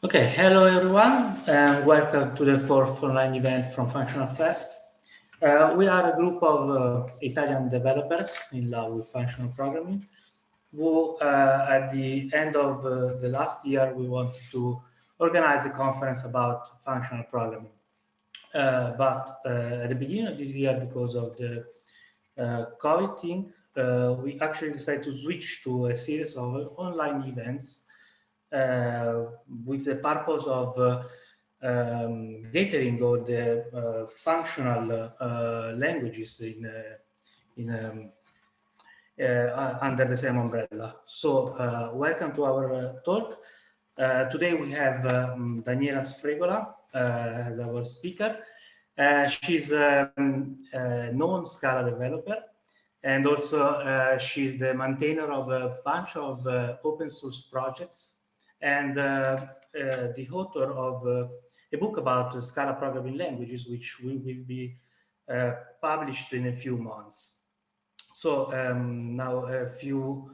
Okay, hello everyone, and welcome to the fourth online event from FunctionalFest. We are a group of Italian developers in love with functional programming who, at the end of the last year, we wanted to organize a conference about functional programming. But at the beginning of this year, because of the COVID thing, we actually decided to switch to a series of online events with the purpose of gathering all the functional languages under the same umbrella. So welcome to our talk. Today we have Daniela Sfregola as our speaker. She's a known Scala developer, and also she's the maintainer of a bunch of open source projects and the author of a book about Scala programming languages, which will be published in a few months. So now a few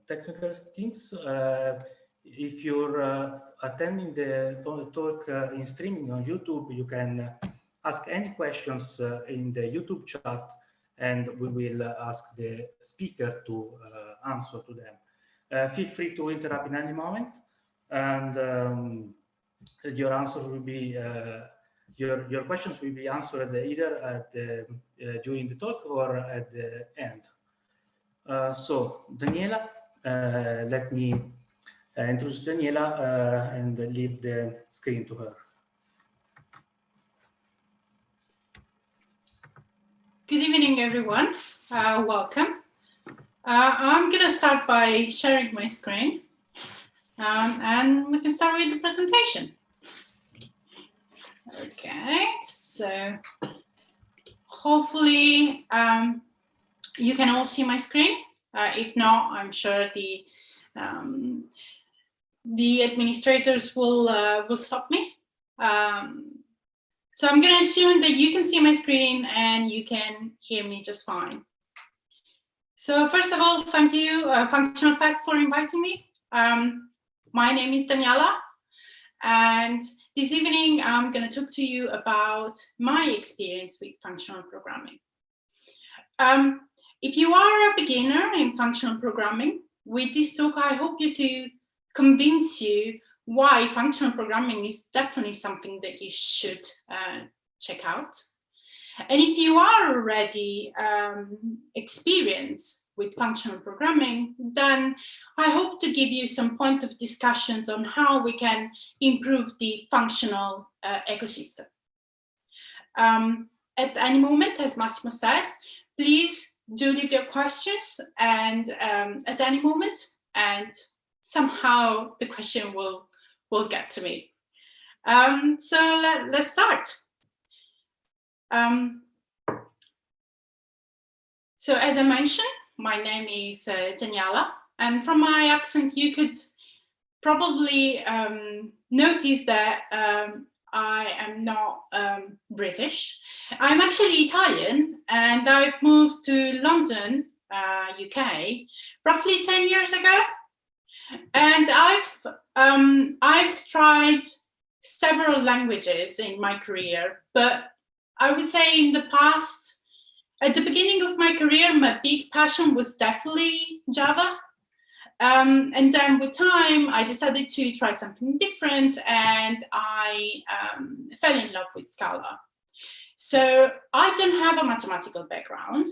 technical things. If you're attending the talk in streaming on YouTube, you can ask any questions in the YouTube chat, and we will ask the speaker to answer to them. Feel free to interrupt in any moment, and your answer will be your questions will be answered either at during the talk or at the end. So Daniela, let me introduce Daniela and leave the screen to her. Good evening, everyone. Welcome. I'm going to start by sharing my screen, and we can start with the presentation. Okay, so hopefully you can all see my screen. If not, I'm sure the administrators will stop me. So I'm going to assume that you can see my screen and you can hear me just fine. So first of all, thank you, FunctionalFest, for inviting me. My name is Daniela, and this evening I'm going to talk to you about my experience with functional programming. If you are a beginner in functional programming, with this talk I hope to convince you why functional programming is definitely something that you should check out. And if you are already experienced with functional programming, then I hope to give you some point of discussions on how we can improve the functional ecosystem. At any moment, as Massimo said, please do leave your questions and at any moment, and somehow the question will get to me. So let's start. So as I mentioned, my name is Daniela, and from my accent you could probably notice that I am not British. I'm actually Italian, and I've moved to London, UK, roughly 10 years ago. And I've tried several languages in my career, but I would say in the past, at the beginning of my career, my big passion was definitely Java. And then with time, I decided to try something different, and I fell in love with Scala. So I don't have a mathematical background.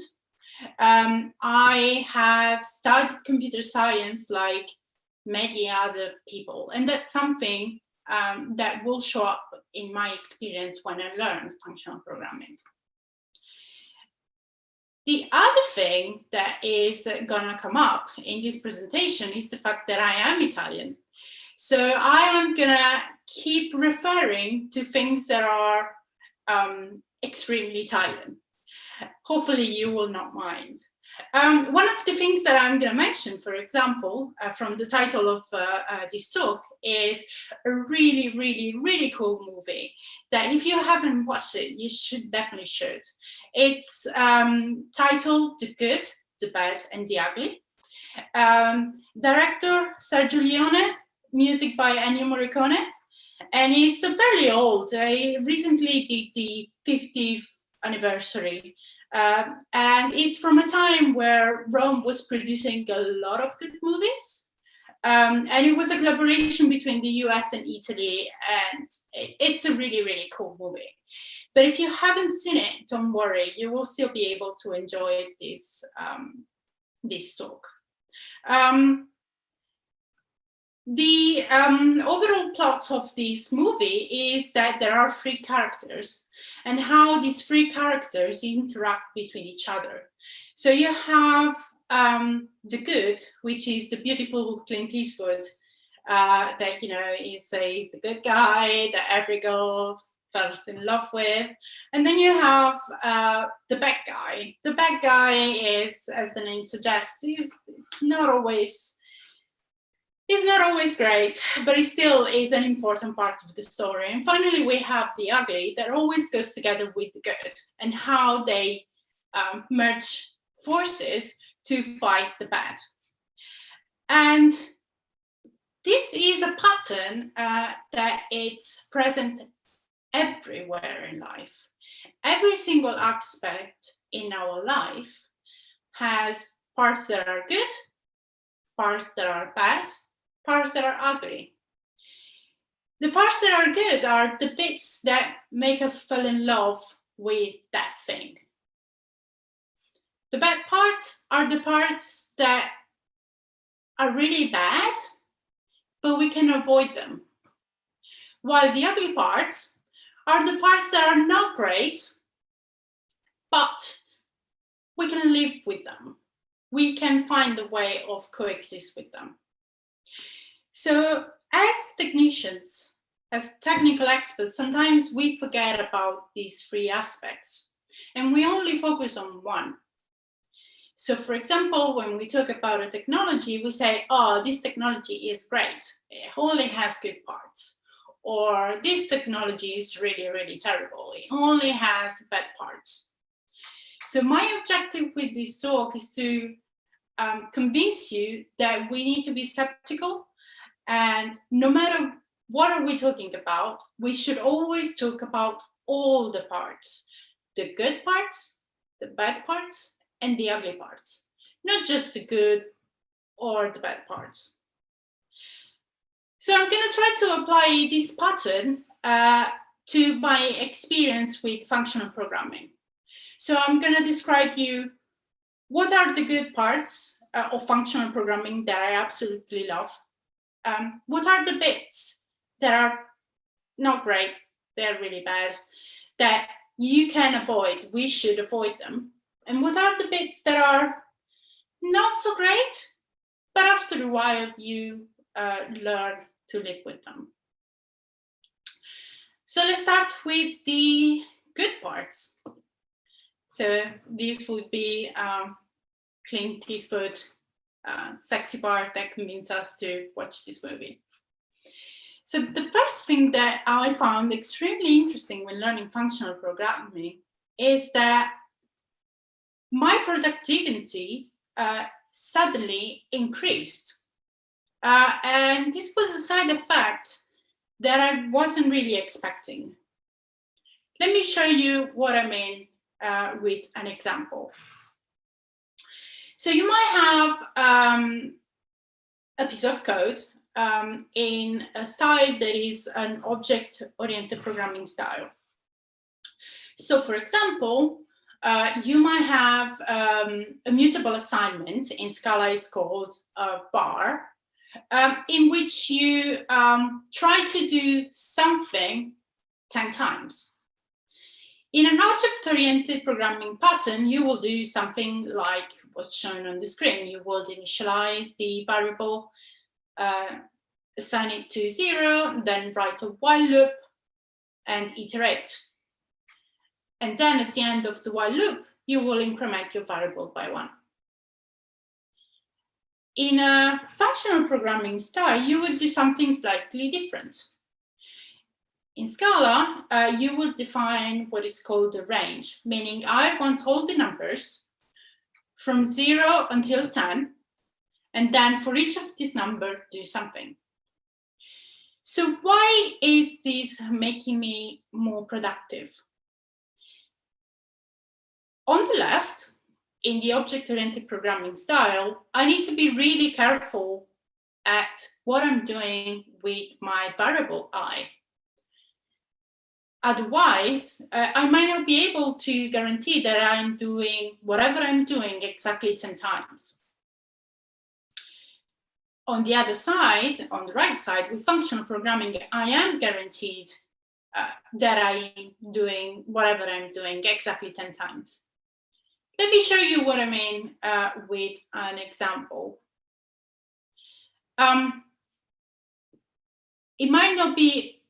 I have studied computer science like many other people, and that's something that will show up in my experience when I learn functional programming. The other thing that is gonna come up in this presentation is the fact that I am Italian. So I am gonna keep referring to things that are extremely Italian. Hopefully you will not mind. One of the things that I'm going to mention, for example, from the title of this talk, is a really, really, really cool movie that if you haven't watched it, you definitely should. It's titled The Good, the Bad, and the Ugly. Director Sergio Leone music by Ennio Morricone, and it's fairly old. I recently did the 50th anniversary, and it's from a time where Rome was producing a lot of good movies. And it was a collaboration between the US and Italy, and it's a really, really cool movie. But if you haven't seen it, don't worry, you will still be able to enjoy this, this talk. The overall plot of this movie is that there are 3 characters and how these 3 characters interact between each other. So you have the good, which is the beautiful Clint Eastwood that, you know, is the good guy that every girl falls in love with. And then you have the bad guy. The bad guy is, as the name suggests, is not always great, but it still is an important part of the story. And finally, we have the ugly that always goes together with the good and how they merge forces to fight the bad. And this is a pattern that it's present everywhere in life. Every single aspect in our life has parts that are good, parts that are bad, parts that are ugly. The parts that are good are the bits that make us fall in love with that thing. The bad parts are the parts that are really bad, but we can avoid them. While the ugly parts are the parts that are not great, but we can live with them. We can find a way of coexist with them. So as technicians, as technical experts, sometimes we forget about these 3 aspects and we only focus on one. So for example, when we talk about a technology, we say, oh, this technology is great. It only has good parts. Or this technology is really, really terrible. It only has bad parts. So my objective with this talk is to convince you that we need to be skeptical. And no matter what are we talking about, we should always talk about all the parts, the good parts, the bad parts, and the ugly parts, not just the good or the bad parts. So I'm going to try to apply this pattern to my experience with functional programming. So I'm going to describe you what are the good parts of functional programming that I absolutely love. What are the bits that are not great, they're really bad, that you can avoid, we should avoid them. And what are the bits that are not so great, but after a while you learn to live with them. So let's start with the good parts. So this would be Clint Eastwood, sexy part that convinced us to watch this movie. So the first thing that I found extremely interesting when learning functional programming is that my productivity suddenly increased. And this was a side effect that I wasn't really expecting. Let me show you what I mean with an example. So you might have a piece of code in a style that is an object-oriented programming style. So for example, you might have a mutable assignment in Scala is called var, in which you try to do something 10 times. In an object-oriented programming pattern, you will do something like what's shown on the screen. You will initialize the variable, assign it to 0, then write a while loop and iterate. And then at the end of the while loop, you will increment your variable by 1. In a functional programming style, you would do something slightly different. In Scala, you will define what is called a range, meaning I want all the numbers from 0 until 10, and then for each of these numbers, do something. So why is this making me more productive? On the left, in the object-oriented programming style, I need to be really careful at what I'm doing with my variable I. Otherwise, I might not be able to guarantee that I'm doing whatever I'm doing exactly 10 times. On the other side, on the right side, with functional programming, I am guaranteed that I'm doing whatever I'm doing exactly 10 times. Let me show you what I mean with an example. It might not be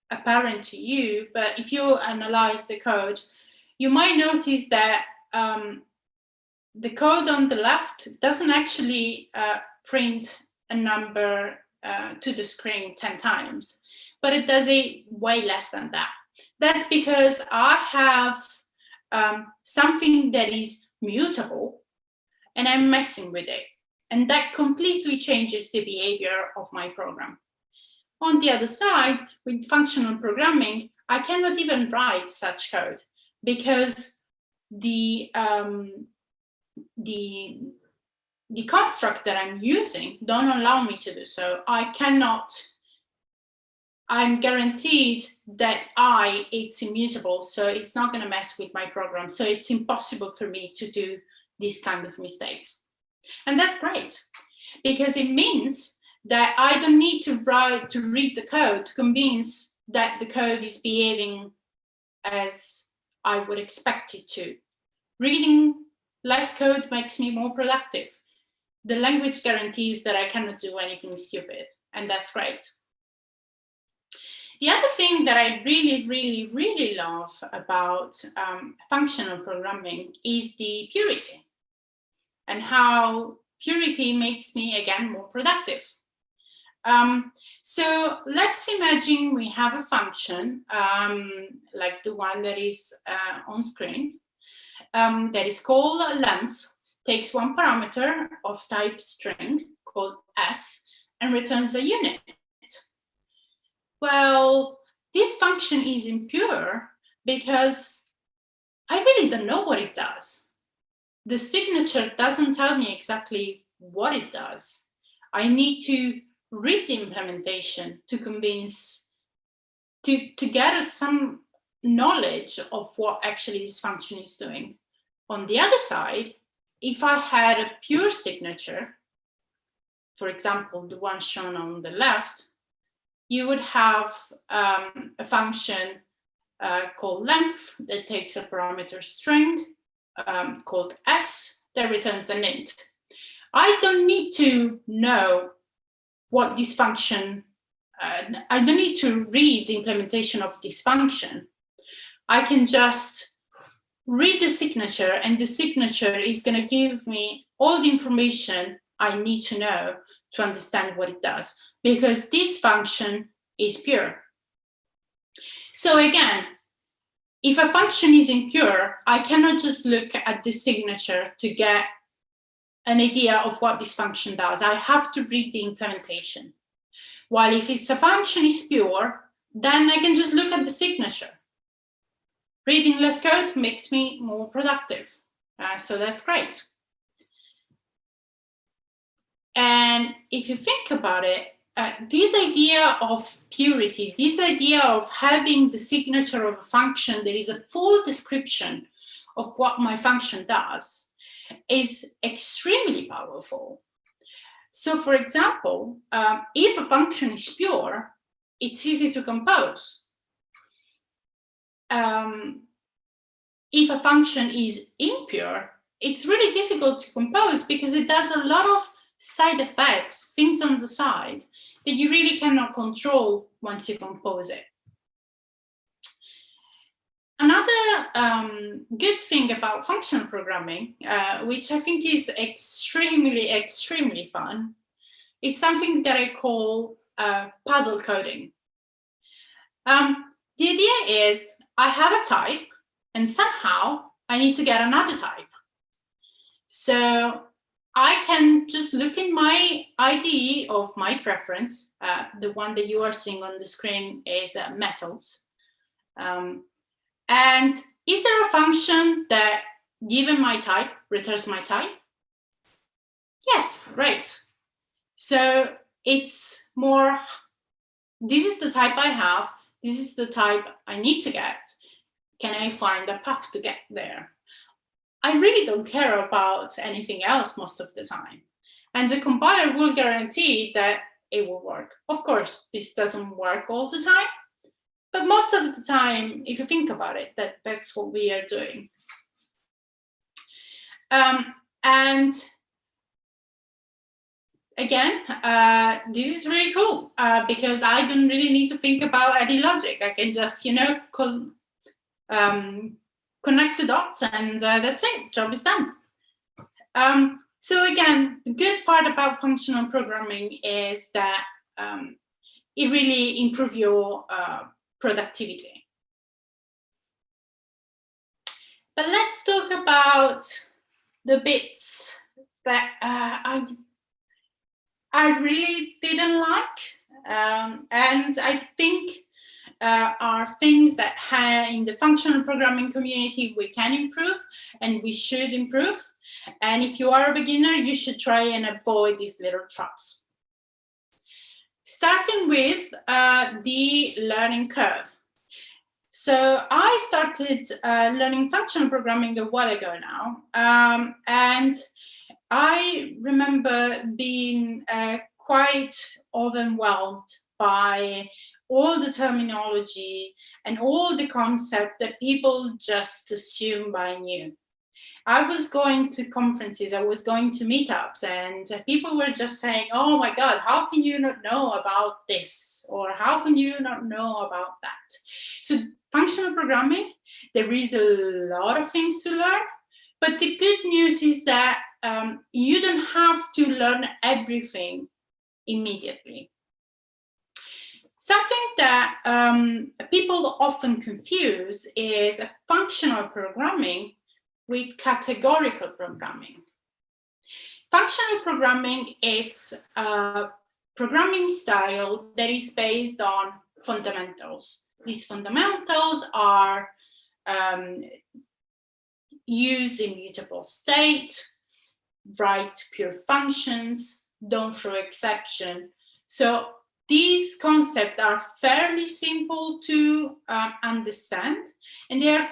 apparent to you, but if you analyze the code, you might notice that the code on the left doesn't actually print a number to the screen 10 times, but it does it way less than that. That's because I have something that is mutable and I'm messing with it. And that completely changes the behavior of my program. On the other side, with functional programming, I cannot even write such code because the construct that I'm using don't allow me to do so. I'm guaranteed that it's immutable, so it's not going to mess with my program. So it's impossible for me to do these kind of mistakes. And that's great, because it means that I don't need to read the code to convince that the code is behaving as I would expect it to. Reading less code makes me more productive. The language guarantees that I cannot do anything stupid, and that's great. The other thing that I really, really, really love about functional programming is the purity, and how purity makes me, again, more productive. So let's imagine we have a function like the one that is on screen that is called length, takes one parameter of type string called s and returns a unit. Well, this function is impure because I really don't know what it does. The signature doesn't tell me exactly what it does. I need to read the implementation to get some knowledge of what actually this function is doing. On the other side, if I had a pure signature, for example, the one shown on the left, you would have a function called length that takes a parameter string called s that returns an int. I don't need to know what this function, I don't need to read the implementation of this function. I can just read the signature, and the signature is going to give me all the information I need to know to understand what it does, because this function is pure. So again, if a function is impure, I cannot just look at the signature to get an idea of what this function does. I have to read the implementation. While if it's a function is pure, then I can just look at the signature. Reading less code makes me more productive. So that's great. And if you think about it, this idea of purity, this idea of having the signature of a function that is a full description of what my function does is extremely powerful. So for example, if a function is pure, it's easy to compose. If a function is impure, it's really difficult to compose because it does a lot of side effects, things on the side that you really cannot control once you compose it. Another good thing about functional programming, which I think is extremely, extremely fun, is something that I call puzzle coding. The idea is I have a type, and somehow I need to get another type. So I can just look in my IDE of my preference. The one that you are seeing on the screen is metals. And is there a function that, given my type, returns my type? Yes, great. So it's more, this is the type I have, this is the type I need to get. Can I find a path to get there? I really don't care about anything else most of the time. And the compiler will guarantee that it will work. Of course, this doesn't work all the time, but most of the time, if you think about it, that's what we are doing. And again, this is really cool because I don't really need to think about any logic. I can just, connect the dots and that's it, job is done. So again, the good part about functional programming is that it really improves your productivity. But let's talk about the bits that I really didn't like, and I think are things that in the functional programming community we can improve and we should improve. And if you are a beginner, you should try and avoid these little traps. Starting with the learning curve. So I started learning functional programming a while ago now, and I remember being quite overwhelmed by all the terminology and all the concepts that people just assume I knew. I was going to conferences, I was going to meetups, and people were just saying, oh my God, how can you not know about this? Or how can you not know about that? So functional programming, there is a lot of things to learn, but the good news is that you don't have to learn everything immediately. Something that people often confuse is functional programming with categorical programming. Functional programming is a programming style that is based on fundamentals. These fundamentals are use immutable state, write pure functions, don't throw exception. So these concepts are fairly simple to understand, and they are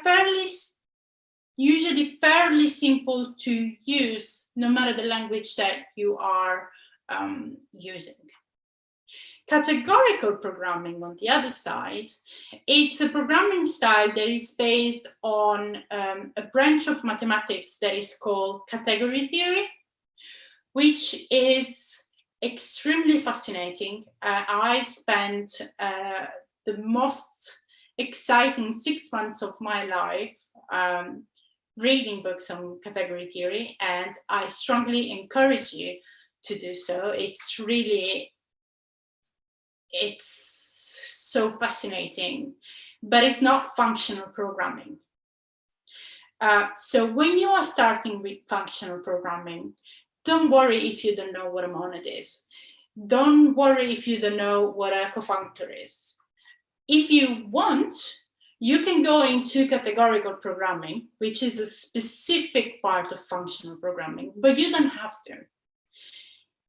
usually fairly simple to use, no matter the language that you are using. Categorical programming, on the other side, it's a programming style that is based on a branch of mathematics that is called category theory, which is extremely fascinating. I spent the most exciting 6 months of my life reading books on category theory, and I strongly encourage you to do so. It's so fascinating, but it's not functional programming. So when you are starting with functional programming, don't worry if you don't know what a monad is. Don't worry if you don't know what a cofunctor is. If you want, you can go into categorical programming, which is a specific part of functional programming, but you don't have to.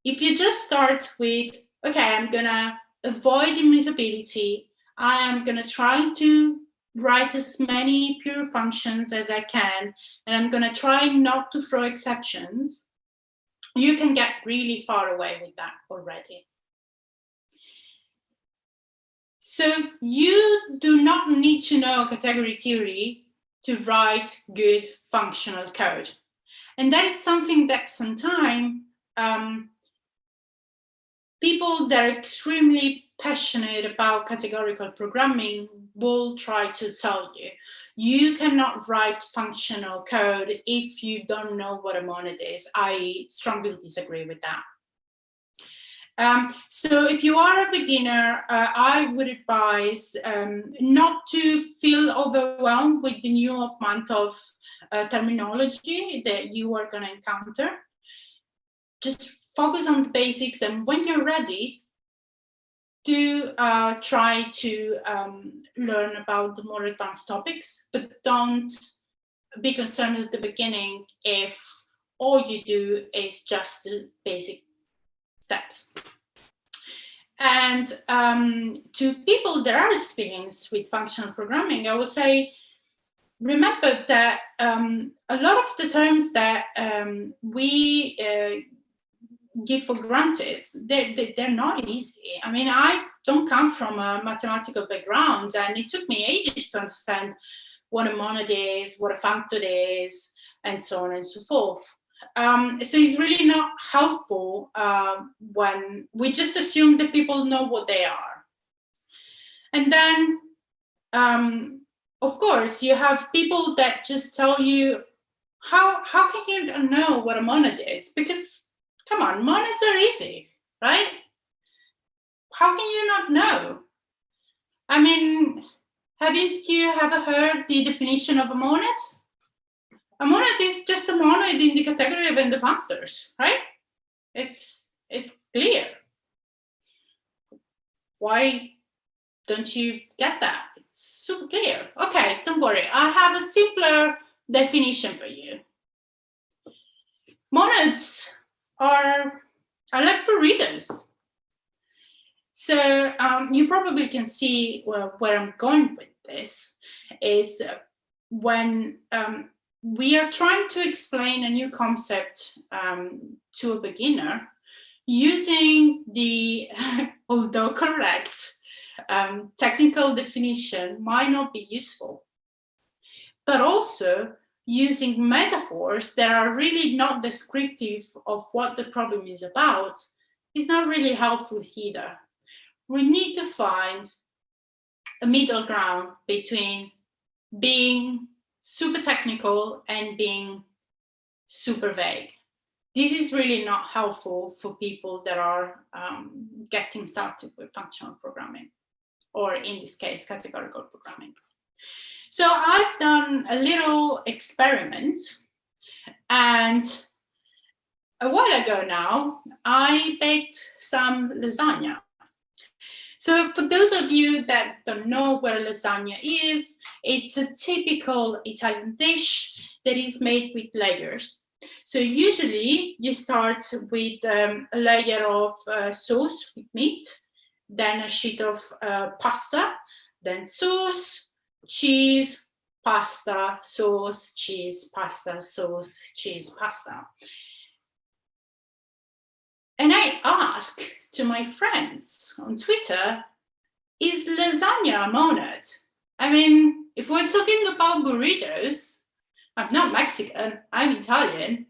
If you just start with, okay, I'm gonna avoid immutability, I am gonna try to write as many pure functions as I can, and I'm gonna try not to throw exceptions, you can get really far away with that already. So you do not need to know category theory to write good functional code. And that is something that sometimes people that are extremely passionate about categorical programming will try to tell you. You cannot write functional code if you don't know what a monad is. I strongly disagree with that. So if you are a beginner, I would advise not to feel overwhelmed with the new amount of terminology that you are going to encounter. just focus on the basics, and when you're ready, do try to learn about the more advanced topics, but don't be concerned at the beginning if all you do is just the basic steps. And to people that are experienced with functional programming, I would say, remember that a lot of the terms that we give for granted, they're not easy. I mean, I don't come from a mathematical background, and it took me ages to understand what a monad is, what a functor is, and so on and so forth. So it's really not helpful when we just assume that people know what they are. And then, of course, you have people that just tell you, how can you know what a monad is? Because, come on, monads are easy, right? How can you not know? I mean, haven't you ever heard the definition of a monad? A monad is just a monad in the category of n functors, right? It's clear. Why don't you get that? It's super clear. Okay, don't worry. I have a simpler definition for you. Monads are like burritos. So you probably can see where I'm going with this is when we are trying to explain a new concept to a beginner, using the, although correct, technical definition might not be useful, but also using metaphors that are really not descriptive of what the problem is about is not really helpful either. We need to find a middle ground between being super technical and being super vague. This is really not helpful for people that are getting started with functional programming, or in this case, categorical programming. So I've done a little experiment, and a while ago now, I baked some lasagna. So for those of you that don't know what a lasagna is, it's a typical Italian dish that is made with layers. So usually you start with a layer of sauce with meat, then a sheet of pasta, then sauce, cheese, pasta, sauce, cheese, pasta, sauce, cheese, pasta. And I asked to my friends on Twitter, is lasagna a monad? I mean, if we're talking about burritos, I'm not Mexican, I'm Italian.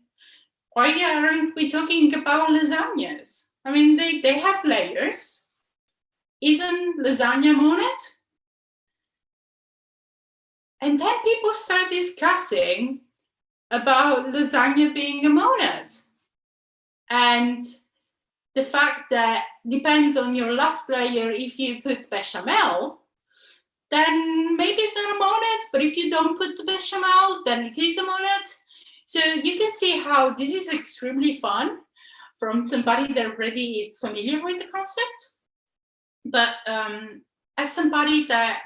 Why aren't we talking about lasagnas? I mean, they have layers. Isn't lasagna monad? And then people start discussing about lasagna being a monad. And the fact that depends on your last layer, if you put bechamel, then maybe it's not a monad, but if you don't put the bechamel, then it is a monad. So you can see how this is extremely fun from somebody that already is familiar with the concept. But as somebody that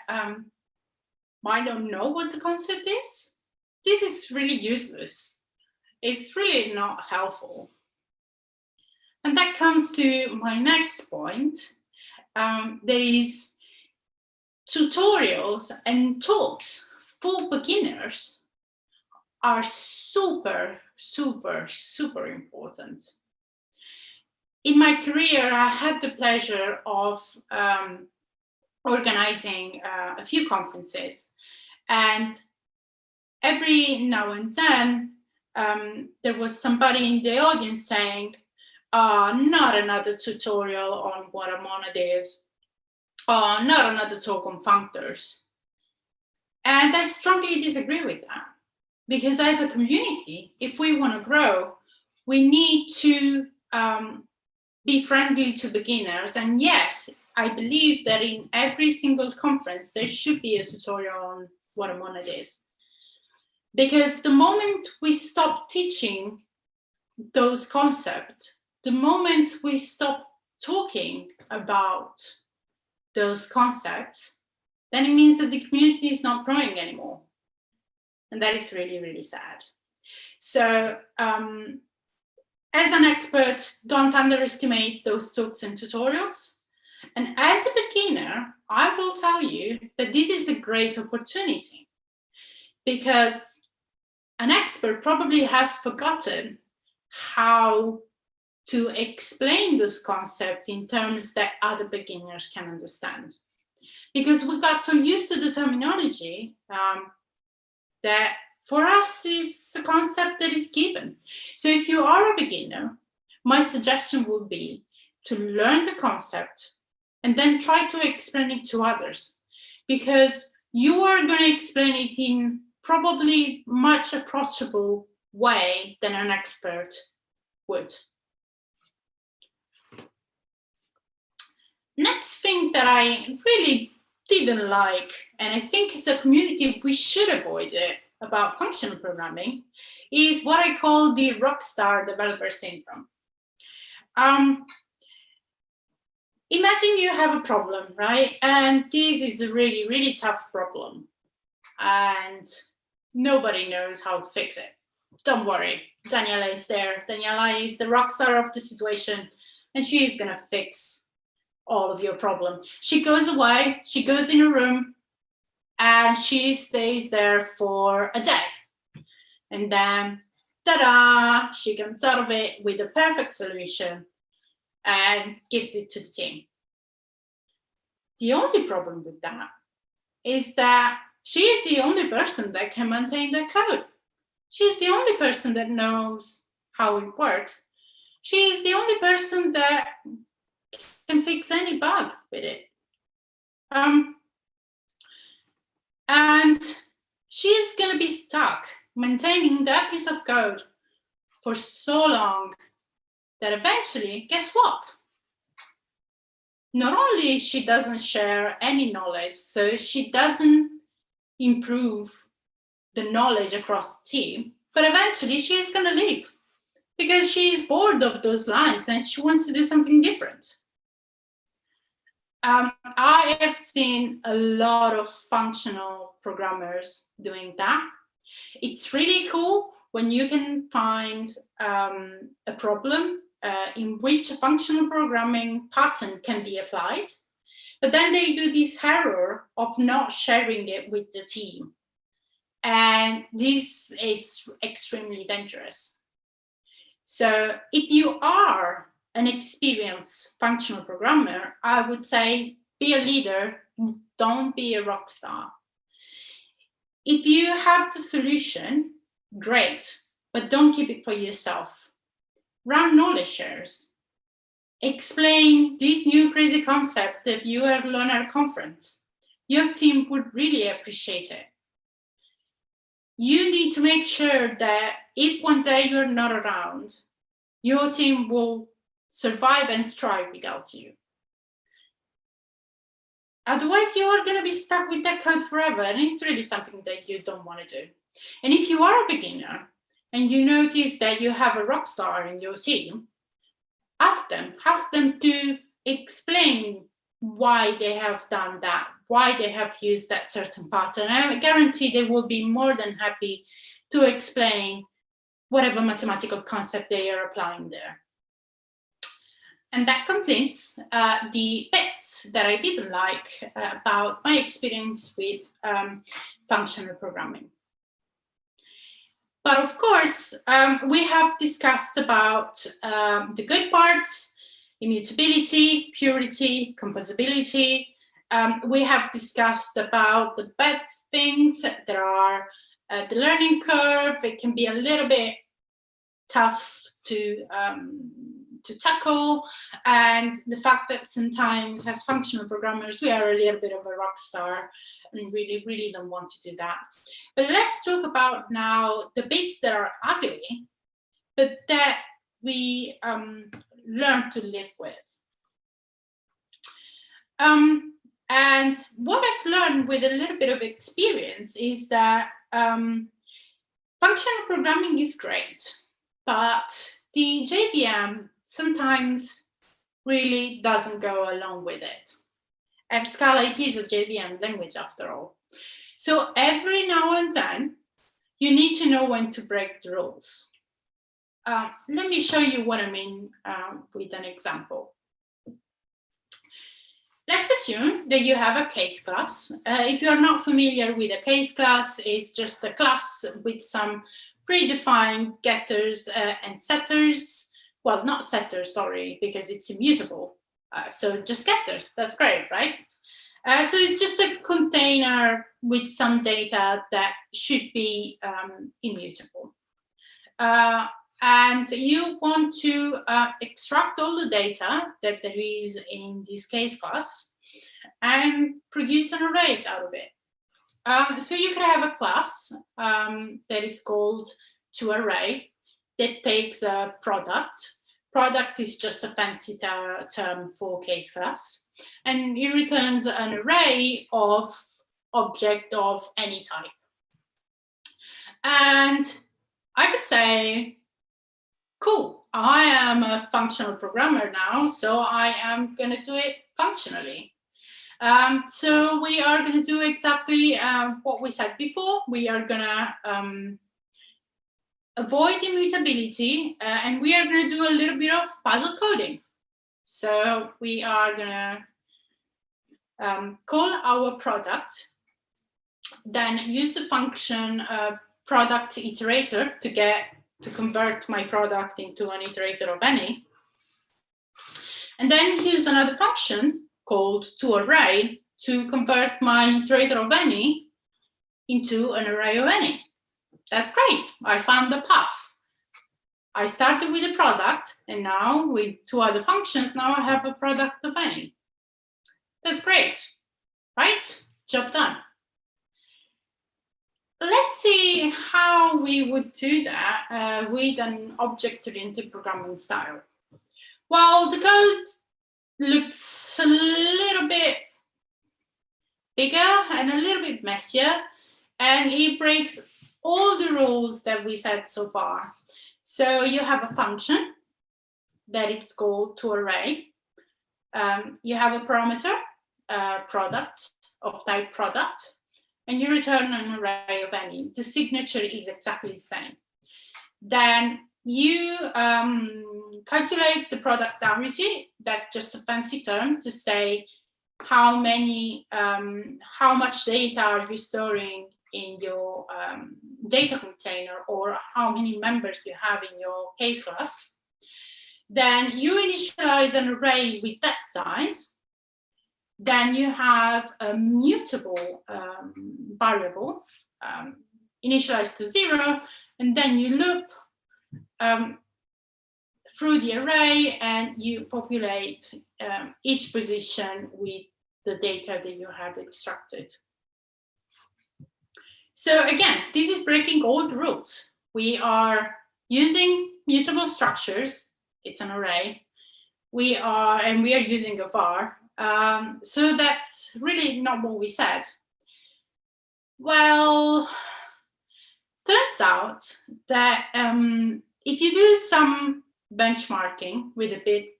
might not know what the concept is, this is really useless. It's really not helpful. And that comes to my next point. There is tutorials and talks for beginners are super, super, super important. In my career, I had the pleasure of organizing a few conferences, and every now and then there was somebody in the audience saying, not another tutorial on what a monad is, not another talk on functors. And I strongly disagree with that, because as a community, if we want to grow, we need to be friendly to beginners. And yes, I believe that in every single conference, there should be a tutorial on what a monad is. Because the moment we stop teaching those concepts, the moment we stop talking about those concepts, then it means that the community is not growing anymore. And that is really, really sad. So as an expert, don't underestimate those talks and tutorials. And as a beginner, I will tell you that this is a great opportunity, because an expert probably has forgotten how to explain this concept in terms that other beginners can understand. Because we got so used to the terminology that for us is a concept that is given. So if you are a beginner, my suggestion would be to learn the concept and then try to explain it to others, because you are going to explain it in probably much approachable way than an expert would. Next thing that I really didn't like, and I think as a community we should avoid it about functional programming, is what I call the rockstar developer syndrome. Imagine you have a problem, right? And this is a really, really tough problem, and nobody knows how to fix it. Don't worry, Daniela is there. Daniela is the rock star of the situation, and she is gonna fix all of your problem. She goes away, she goes in a room, and she stays there for a day. And then, ta-da, she comes out of it with a perfect solution and gives it to the team. The only problem with that is that she is the only person that can maintain that code. She's the only person that knows how it works. She is the only person that can fix any bug with it. And she's going to be stuck maintaining that piece of code for so long that eventually, guess what? Not only she doesn't share any knowledge, so she doesn't improve the knowledge across the team, but eventually she's going to leave because she's bored of those lines and she wants to do something different. I have seen a lot of functional programmers doing that. It's really cool when you can find a problem in which a functional programming pattern can be applied, but then they do this error of not sharing it with the team. And this is extremely dangerous. So if you are an experienced functional programmer, I would say be a leader, don't be a rock star. If you have the solution, great, but don't keep it for yourself. Run knowledge shares. Explain this new crazy concept that you have learned at a conference. Your team would really appreciate it. You need to make sure that if one day you're not around, your team will survive and strive without you. Otherwise, you are going to be stuck with that code forever, and it's really something that you don't want to do. And if you are a beginner and you notice that you have a rock star in your team, ask them to explain why they have done that, why they have used that certain pattern. I guarantee they will be more than happy to explain whatever mathematical concept they are applying there. And that completes the bits that I didn't like about my experience with functional programming. But of course, we have discussed about the good parts, immutability, purity, composability. We have discussed about the bad things. There are the learning curve. It can be a little bit tough to tackle, and the fact that sometimes as functional programmers we are a little bit of a rock star and really don't want to do that. But let's talk about now the bits that are ugly, but that we learn to live with. And what I've learned with a little bit of experience is that functional programming is great, but the JVM sometimes really doesn't go along with it. And Scala, it is a JVM language after all. So every now and then, you need to know when to break the rules. Let me show you what I mean with an example. Let's assume that you have a case class. If you are not familiar with a case class, it's just a class with some predefined getters and setters. Well, not setters, sorry, because it's immutable. So just getters, that's great, right? So it's just a container with some data that should be immutable. And you want to extract all the data that there is in this case class and produce an array out of it. So you can have a class that is called toArray that takes a product. Product is just a fancy term for case class. And it returns an array of object of any type. And I could say, cool, I am a functional programmer now, so I am going to do it functionally. So we are going to do exactly what we said before. We are going to avoid immutability, and we are going to do a little bit of puzzle coding. So we are going to call our product, then use the function product iterator to convert my product into an iterator of any, and then use another function called toArray to convert my iterator of any into an array of any. That's great. I found the path. I started with a product, and now with two other functions, now I have a product of any. That's great, right? Job done. Let's see how we would do that with an object-oriented programming style. Well, the code looks a little bit bigger and a little bit messier, and it breaks all the rules that we said so far. So you have a function that is called toArray. You have a parameter, product of type product, and you return an array of any. The signature is exactly the same. Then you calculate the productarity. That's just a fancy term to say how much data are you storing in your data container, or how many members you have in your case class. Then you initialize an array with that size. Then you have a mutable variable initialized to 0, and then you loop through the array and you populate each position with the data that you have extracted. So again, this is breaking all the rules. We are using mutable structures. It's an array. We are using a var. So that's really not what we said. Well, turns out that if you do some benchmarking with a big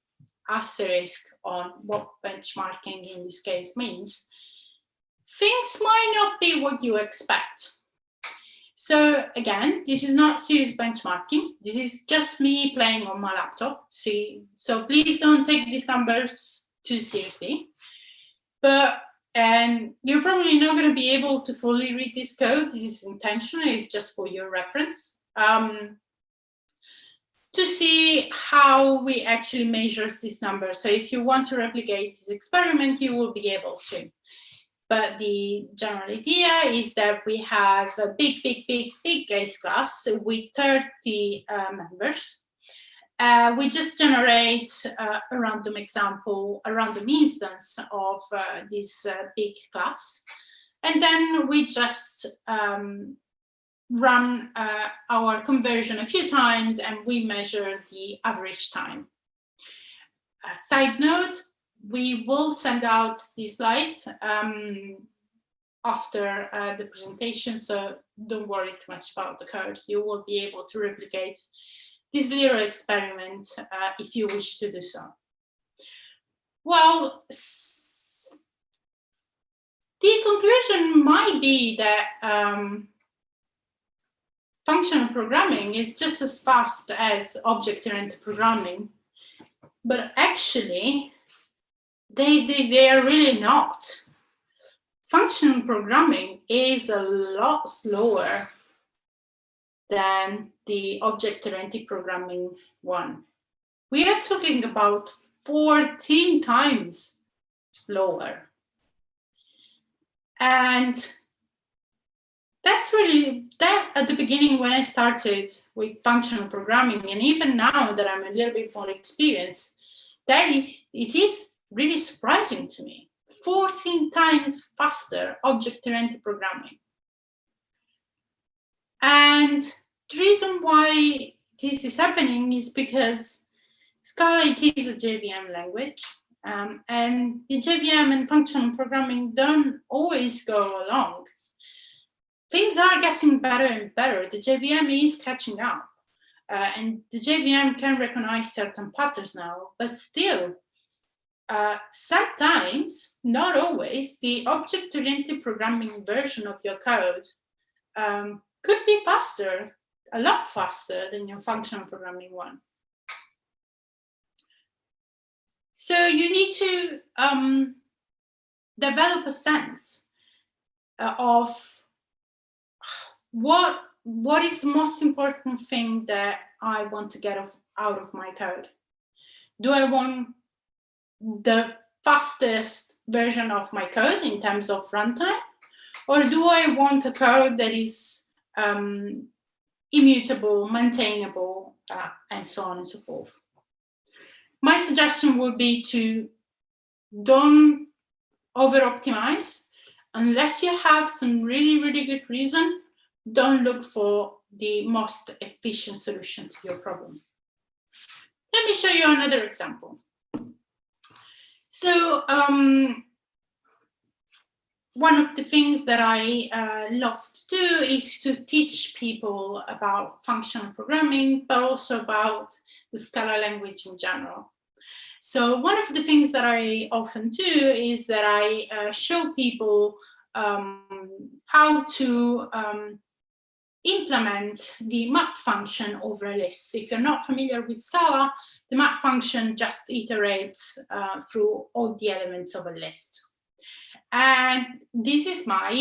asterisk on what benchmarking in this case means, things might not be what you expect. So again, this is not serious benchmarking. This is just me playing on my laptop. See, so please don't take these numbers too seriously. But you're probably not going to be able to fully read this code. This is intentional. It's just for your reference. To see how we actually measure this number. So if you want to replicate this experiment, you will be able to. But the general idea is that we have a big case class with 30 members. We just generate a random example, a random instance of this big class. And then we just run our conversion a few times, and we measure the average time. Side note, we will send out these slides after the presentation, so don't worry too much about the code. You will be able to replicate this little experiment if you wish to do so. Well, the conclusion might be that functional programming is just as fast as object-oriented programming, but actually, they are really not. Functional programming is a lot slower than the object-oriented programming one. We are talking about 14 times slower. And that's really, that at the beginning when I started with functional programming, and even now that I'm a little bit more experienced, it is really surprising to me. 14 times faster object-oriented programming. And the reason why this is happening is because Scala, it is a JVM language, and the JVM and functional programming don't always go along. Things are getting better and better. The JVM is catching up, and the JVM can recognize certain patterns now, but still, sometimes, not always, the object-oriented programming version of your code could be faster, a lot faster than your functional programming one. So you need to develop a sense of what is the most important thing that I want to get out of my code. Do I want the fastest version of my code in terms of runtime, or do I want a code that is immutable, maintainable, and so on and so forth? My suggestion would be to don't over-optimize. Unless you have some really, really good reason, don't look for the most efficient solution to your problem. Let me show you another example. So one of the things that I love to do is to teach people about functional programming, but also about the Scala language in general. So one of the things that I often do is that I show people how to implement the map function over a list. If you're not familiar with Scala, the map function just iterates through all the elements of a list. And this is my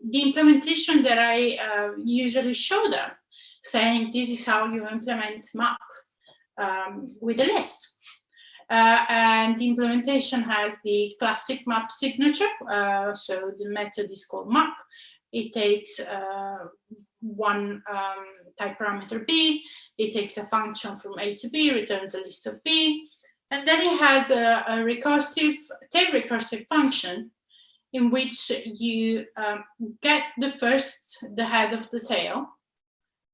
the implementation that I usually show them, saying this is how you implement map with a list. And the implementation has the classic map signature. So the method is called map. It takes one type parameter B. It takes a function from A to B, returns a list of B. And then it has a recursive, tail recursive function in which you get the head of the tail,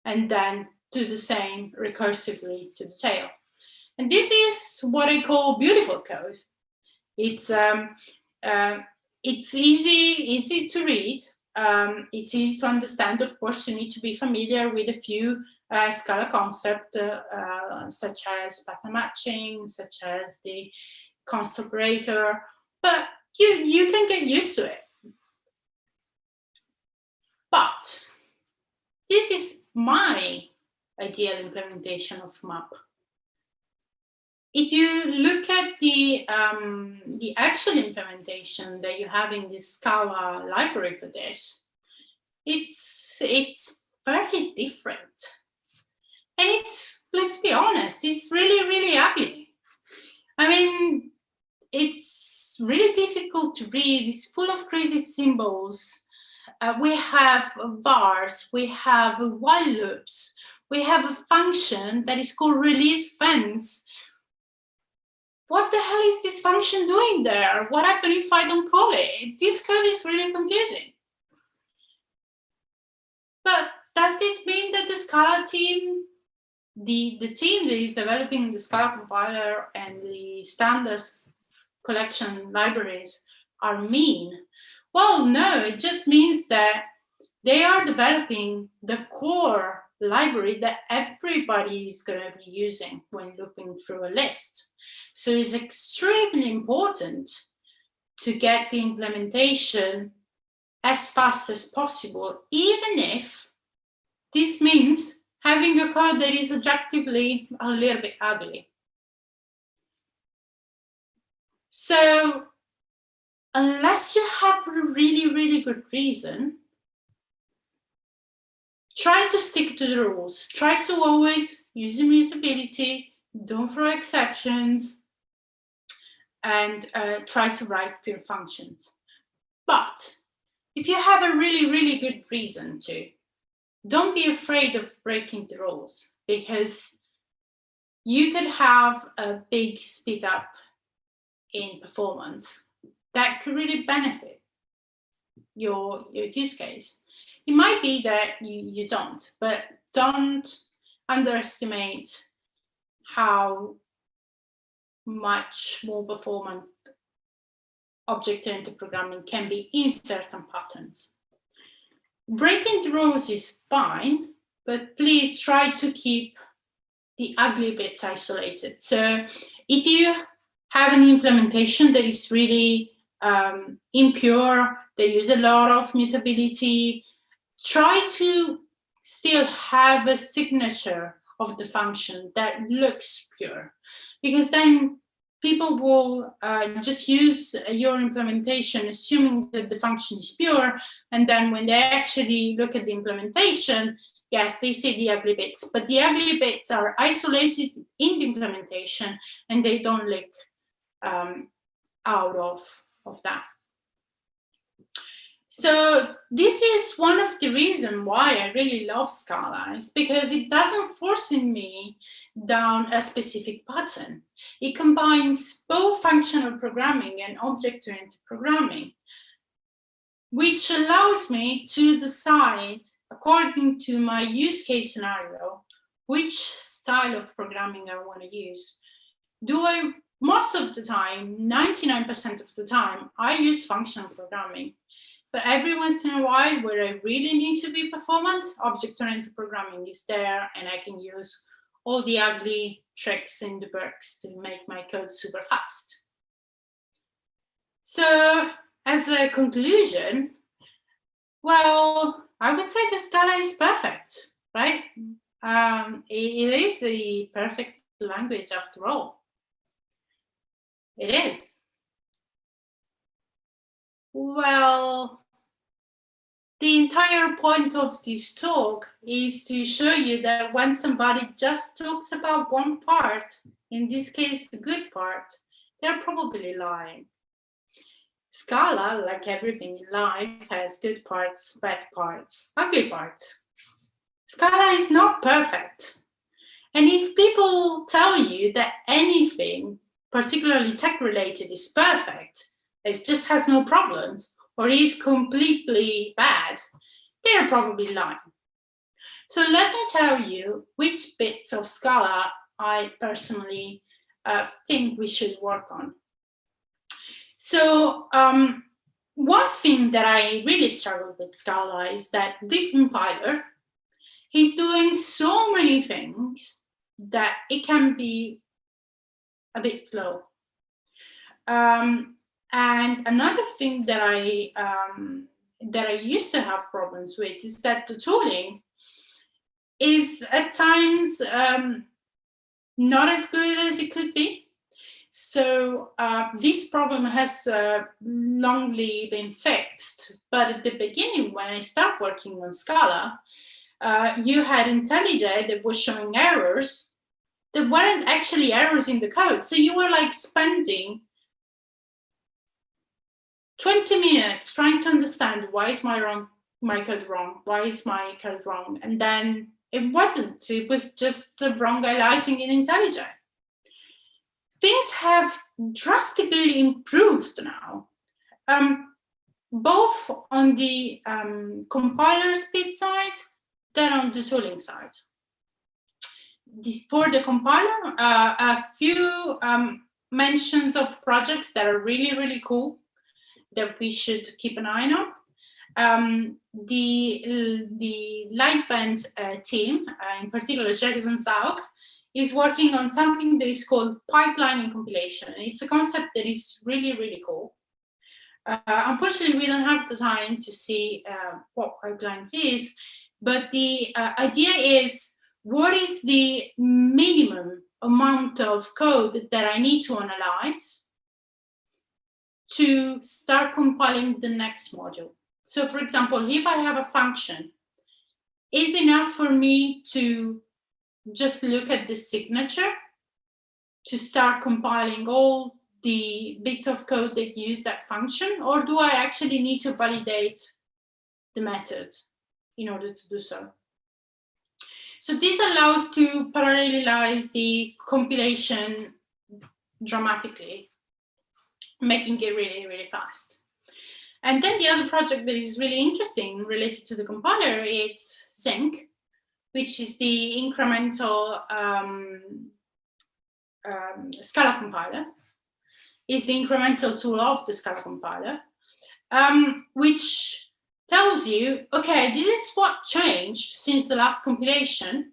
and then do the same recursively to the tail. And this is what I call beautiful code. It's easy to read. It's easy to understand. Of course, you need to be familiar with a few Scala concepts, such as pattern matching, such as the const operator, but you can get used to it. But this is my ideal implementation of map. If you look at the actual implementation that you have in the Scala library for this, it's very different. And it's, let's be honest, it's really, really ugly. I mean, it's really difficult to read. It's full of crazy symbols. We have vars, we have while loops, we have a function that is called release fence. What the hell is this function doing there? What happens if I don't call it? This code is really confusing. But does this mean that the Scala team, the team that is developing the Scala compiler and the standards collection libraries are mean? Well, no, it just means that they are developing the core library that everybody is going to be using when looking through a list. So it's extremely important to get the implementation as fast as possible, even if this means having a code that is objectively a little bit ugly. So unless you have a really, really good reason, try to stick to the rules. Try to always use immutability, don't throw exceptions, and try to write pure functions. But if you have a really, really good reason to, don't be afraid of breaking the rules, because you could have a big speed up in performance that could really benefit your use case. It might be that you don't, but don't underestimate how much more performant object-oriented programming can be in certain patterns. Breaking the rules is fine, but please try to keep the ugly bits isolated. So if you have an implementation that is really impure, they use a lot of mutability, try to still have a signature of the function that looks pure, because then people will just use your implementation assuming that the function is pure, and then when they actually look at the implementation, yes, they see the ugly bits, but the ugly bits are isolated in the implementation and they don't leak out of that. So this is one of the reasons why I really love Scala, is because it doesn't force me down a specific pattern. It combines both functional programming and object-oriented programming, which allows me to decide, according to my use case scenario, which style of programming I want to use. Most of the time, 99% of the time, I use functional programming. But every once in a while, where I really need to be performant, object-oriented programming is there, and I can use all the ugly tricks in the books to make my code super fast. So as a conclusion, well, I would say the Scala is perfect, right? It is the perfect language after all. It is. Well, the entire point of this talk is to show you that when somebody just talks about one part, in this case, the good part, they're probably lying. Scala, like everything in life, has good parts, bad parts, ugly parts. Scala is not perfect. And if people tell you that anything, particularly tech-related, is perfect, it just has no problems, or is completely bad, they're probably lying. So let me tell you which bits of Scala I personally think we should work on. So one thing that I really struggle with Scala is that the compiler is doing so many things that it can be a bit slow. And another thing that I used to have problems with is that the tooling is at times not as good as it could be. So this problem has longly been fixed. But at the beginning, when I started working on Scala, you had IntelliJ that was showing errors that weren't actually errors in the code. So you were like spending 20 minutes trying to understand why is my code wrong? Why is my code wrong? And then it wasn't. It was just the wrong highlighting in IntelliJ. Things have drastically improved now, both on the compiler speed side than on the tooling side. For the compiler, a few mentions of projects that are really, really cool that we should keep an eye on. The Lightband team, in particular Jackson Zaug, is working on something that is called pipelining compilation. It's a concept that is really, really cool. Unfortunately, we don't have the time to see what pipeline is, but the idea is, what is the minimum amount of code that I need to analyze to start compiling the next module? So for example, if I have a function, is it enough for me to just look at the signature to start compiling all the bits of code that use that function, or do I actually need to validate the method in order to do so? So this allows to parallelize the compilation dramatically, making it really, really fast. And then the other project that is really interesting related to the compiler, it's Sync, which is the incremental Scala compiler. Is the incremental tool of the Scala compiler, which tells you, okay, this is what changed since the last compilation.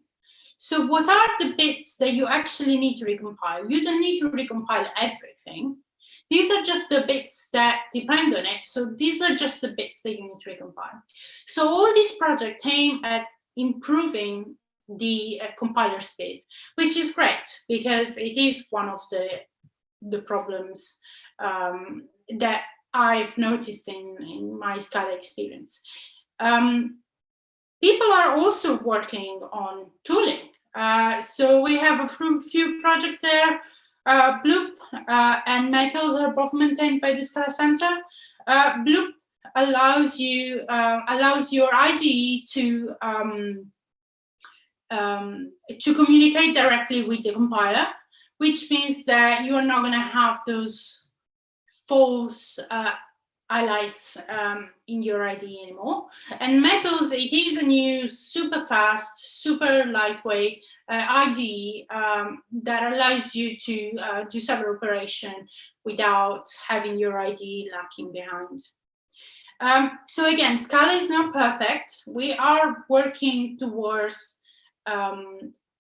So what are the bits that you actually need to recompile? You don't need to recompile everything. These are just the bits that depend on it. So these are just the bits that you need to recompile. So all these projects aim at improving the compiler speed, which is great because it is one of the problems that I've noticed in my Scala experience. People are also working on tooling. So we have a few projects there. Bloop and Metals are both maintained by the Scala Center. Bloop allows your IDE to communicate directly with the compiler, which means that you are not going to have those false highlights in your IDE anymore. And Metals, it is a new super fast, super lightweight IDE that allows you to do several operations without having your IDE lacking behind. So again, Scala is not perfect. We are working towards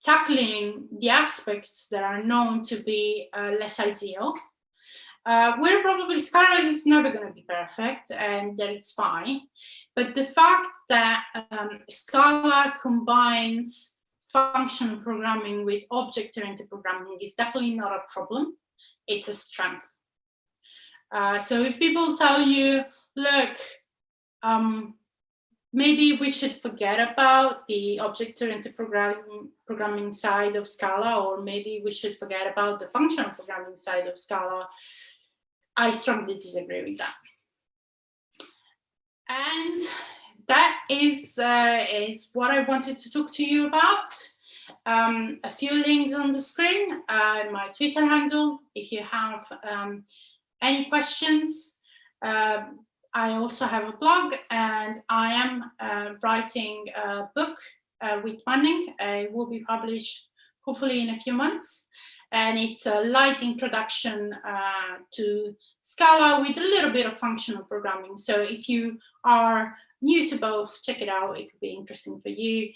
tackling the aspects that are known to be less ideal. We're probably, Scala is never going to be perfect, and that is fine. But the fact that Scala combines functional programming with object-oriented programming is definitely not a problem. It's a strength. So if people tell you, look, maybe we should forget about the object-oriented programming side of Scala, or maybe we should forget about the functional programming side of Scala, I strongly disagree with that. And that is what I wanted to talk to you about. A few links on the screen, my Twitter handle, if you have any questions. I also have a blog, and I am writing a book with Manning. It will be published hopefully in a few months. And it's a light introduction to Scala with a little bit of functional programming. So if you are new to both, check it out. It could be interesting for you.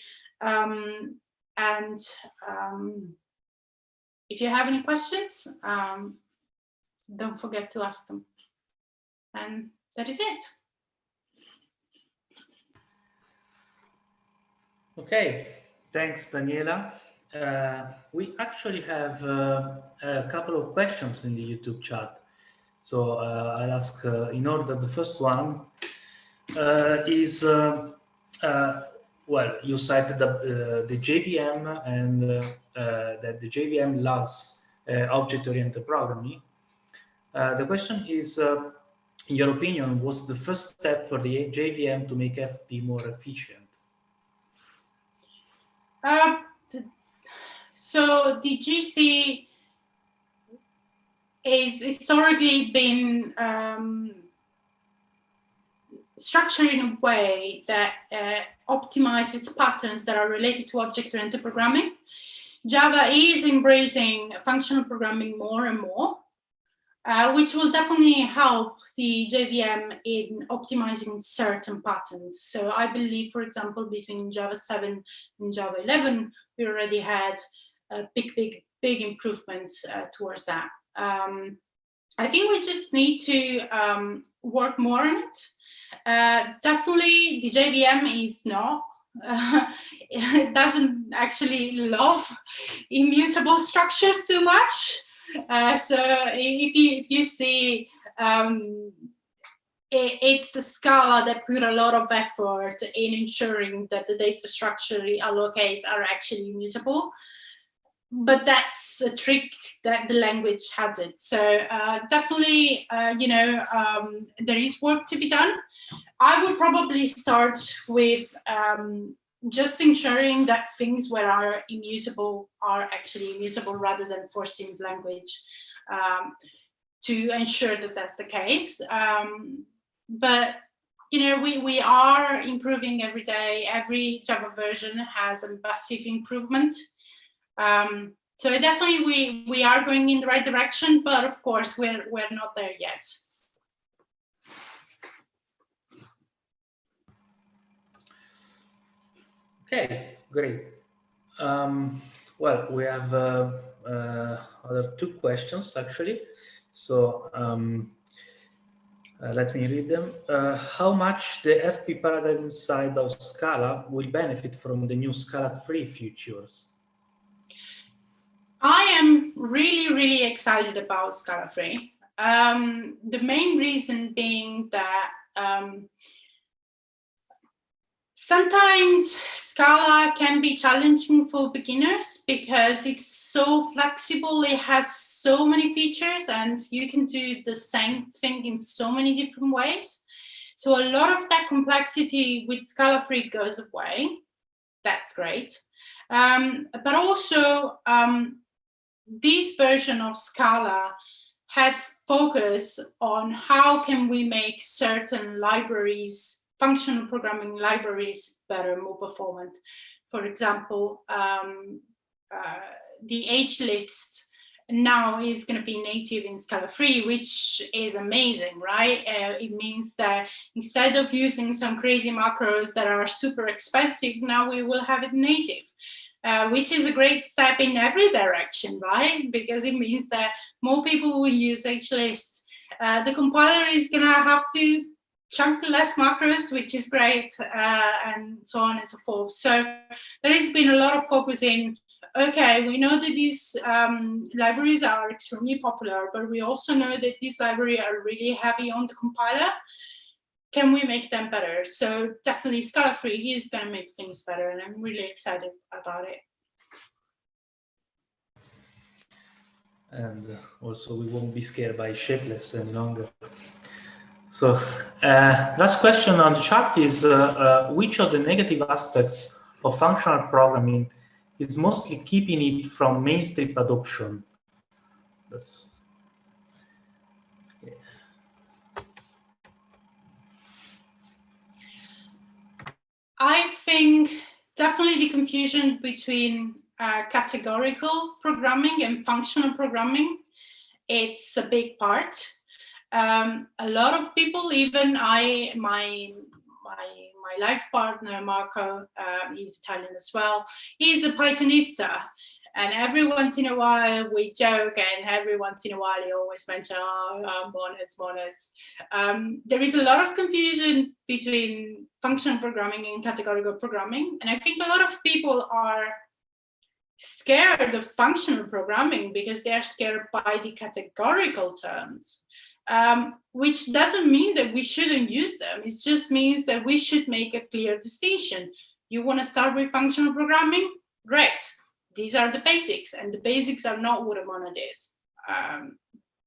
If you have any questions, don't forget to ask them. And that is it. Okay, thanks, Daniela. We actually have a couple of questions in the YouTube chat. So I'll ask in order. The first one is, well, you cited the JVM and that the JVM loves object-oriented programming. The question is, in your opinion, what's the first step for the JVM to make FP more efficient? So the GC is historically been structured in a way that optimizes patterns that are related to object-oriented programming. Java is embracing functional programming more and more. which will definitely help the JVM in optimizing certain patterns. So I believe, for example, between Java 7 and Java 11, we already had big improvements towards that. I think we just need to work more on it. Definitely, the JVM is not. It doesn't actually love immutable structures too much. So if you see, it's a Scala that put a lot of effort in ensuring that the data structure it allocates are actually immutable. But that's a trick that the language had it. So definitely, there is work to be done. I would probably start with just ensuring that things where are immutable are actually immutable rather than forcing language to ensure that that's the case. But we are improving every day. Every Java version has a massive improvement. So definitely we are going in the right direction, but of course we're not there yet. Okay, great. Well, we have other two questions actually. So let me read them. How much the FP paradigm side of Scala will benefit from the new Scala 3 features? I am really excited about Scala 3. The main reason being that sometimes Scala can be challenging for beginners because it's so flexible, it has so many features, and you can do the same thing in so many different ways. So a lot of that complexity with Scala 3 goes away. That's great. But also, this version of Scala had focus on how can we make certain libraries, functional programming libraries, better, more performant. For example, the age list now is going to be native in Scala 3, which is amazing, right? It means that instead of using some crazy macros that are super expensive, now we will have it native. Which is a great step in every direction, right? Because it means that more people will use HList. The compiler is going to have to chunk less macros, which is great, and so on and so forth. So there has been a lot of focus in, okay, we know that these libraries are extremely popular, but we also know that these libraries are really heavy on the compiler. Can we make them better? So definitely Scala 3 is going to make things better, and I'm really excited about it. And also we won't be scared by shapeless any longer. So last question on the chat is, which of the negative aspects of functional programming is mostly keeping it from mainstream adoption? That's... I think definitely the confusion between categorical programming and functional programming, it's a big part. A lot of people, even my life partner, Marco, he's Italian as well, he's a Pythonista. And every once in a while we joke, and every once in a while he always mentions, bonnets. There is a lot of confusion between functional programming and categorical programming. And I think a lot of people are scared of functional programming because they are scared by the categorical terms. Which doesn't mean that we shouldn't use them. It just means that we should make a clear distinction. You want to start with functional programming? Great. These are the basics, and the basics are not what a monad is.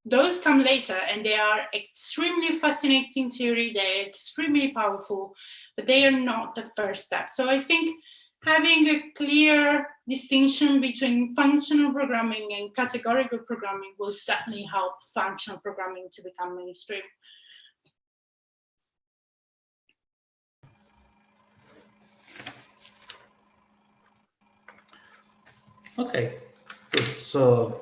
Those come later, and they are extremely fascinating theory. They're extremely powerful, but they are not the first step. So I think having a clear distinction between functional programming and categorical programming will definitely help functional programming to become mainstream. Okay, good. So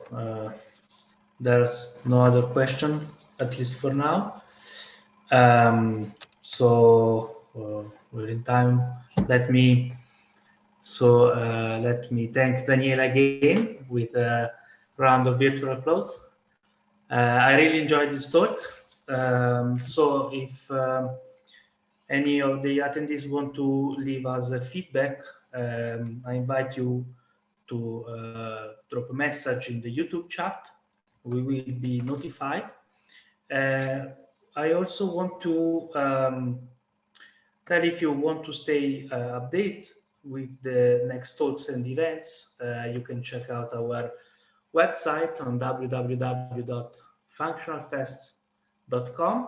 there's no other question, at least for now. We're in time. Let me thank Daniela again with a round of virtual applause. I really enjoyed this talk. So if any of the attendees want to leave us a feedback, I invite you to drop a message in the YouTube chat. We will be notified. I also want to tell if you want to stay updated with the next talks and events, you can check out our website on www.functionalfest.com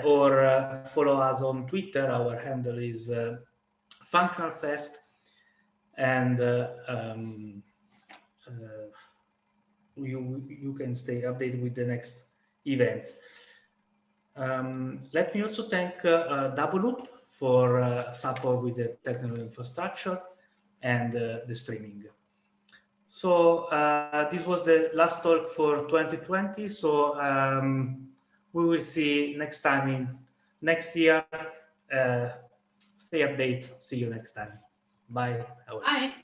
or follow us on Twitter. Our handle is FunctionalFest, and you can stay updated with the next events. Let me also thank Doubleloop for support with the technical infrastructure and the streaming. So this was the last talk for 2020. So we will see next time in next year. Stay updated. See you next time. Bye. Bye.